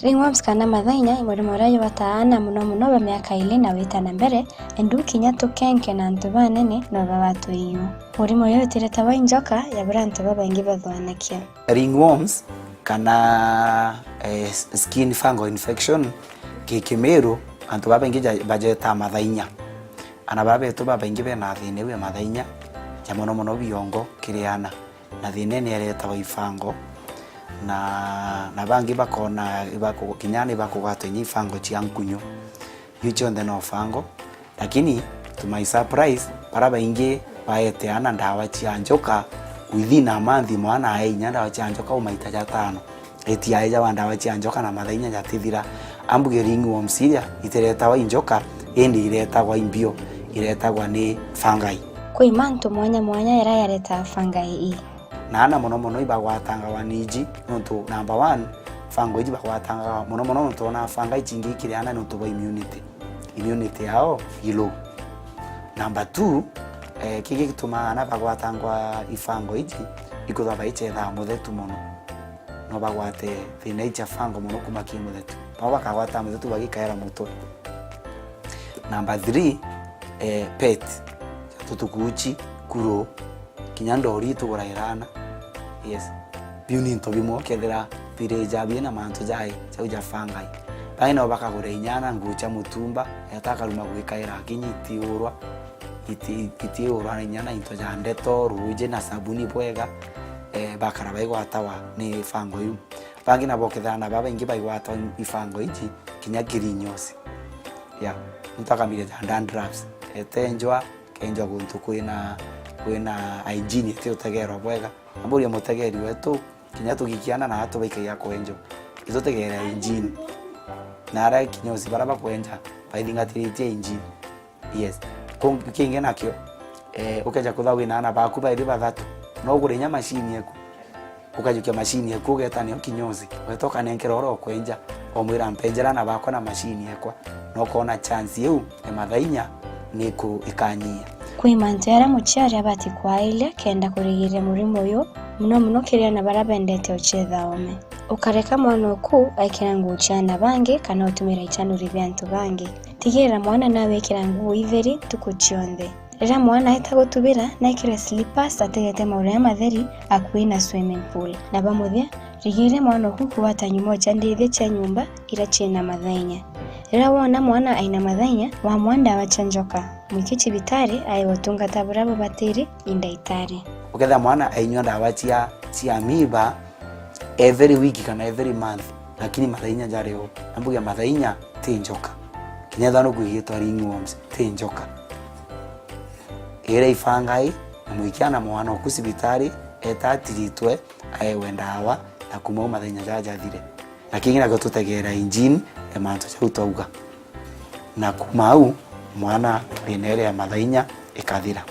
Ringworms kana mathainya imurimo uria yubataana muno ba miaka 2 na witana mbere endu kinya tukenke na antu banene no babatuiyo. Murimo uyu utiretawa injoka yabura antu babaingi bathwanakia. Ringworms kana skin fungal infection kikimiru antu babaingi bajeta mathainya. Ana babetu babaingi bena thine we mathainya jamono biongo kiriana na thine ni aretawa ifango na bangi bakona kinyani bakugata ifango cia nkunyu yicho ndeno fango, lakini to my surprise para baingi baeteana ndawa cia njoka within a month mwana ainya ndawa cia njoka umaita jatano eti aija ndawa cia njoka na mathainya jatithira. Ambuge ringworms iria iteretawa injoka indi iretagwa imbio iretagwa ni fungi. Kwi mantu mwanya era yareta fungi na ana mono ibagwatanga waniji nonto number 1 fungo iji bagwatanga mono nonto na fungi chingi kiriana nonto ba immunity yao ilo. Number 2 kiki kituma ana bagwatangwa ifango iji ikuza baichetha muthetu mono no bagwate thina icha fungo mono kumaki muthetu baba kagwata muthetu bagikaera muto. Number 3 pet tutukuchi kuro kinyandori tugurairana. Yes, biuni nto bimo kedera pire jabi na manto jai chauja fungi baina bakagure inyana ngucha mutumba yataka ruma gwikaira kinyiti urwa iti urwa inyana into jandeto ruje na sabuni bwega bakara baigwatawa ni fango yu bangi na bokethana baba ingi baigwata ifango iji kinya kirinyosi ya mutaka mire dandruffs etenjwa kenjwa guntu kwina hygiene tio tegero bwega amburi mutegeri wetu kinya tugikiana na hatu baikia kwenjo izo tegera hygiene na ara kinyosi baraba kwenja baithingatiritie hygiene. Yes, kinge nakio ukaja kuthawi na ana baku bairi bathatu no gurinya machine yeku ukajukia machine yeku getani kinyosi wetoka nenkero ro kwenja omwira mpenjera na bako na machine yekwa no kona chance yu mathainya niku ikanyia. Kwi mantera muchiari abati kwaile kenda kurigire murimo uyu muno kiriana barabendete uchetha ome ukareka mwana oku aikira nguo chana bangi kana utumira ichanuri byantu bangi tigera mwana nawe ikira nguo itheri tukuchionde rira mwana heta gutubira na ikira slippers ategete maure matheri akuina swimming pool na bamuthia rigire mwana oku kuwata nyumo chandithe cha nyumba ira china mathainya. Rira wona mwana aina mathainya wa mwanda wa chanjoka mwikichi bitari ai watungata burabo batiri indaitari uketha mwana ainywa ndawa cia miba every week kana every month, lakini mathainya jareo ambuge mathainya tinjoka kinya thano gwigitwa ringworms tinjoka ere ifangai mwikiana mwana okusibitari etatiritwe aiwe ndawa na kuma mathainya jajathire, lakini na tutegera engine emanto cha utauga na kumau mwana binere ya mathainya ikathira.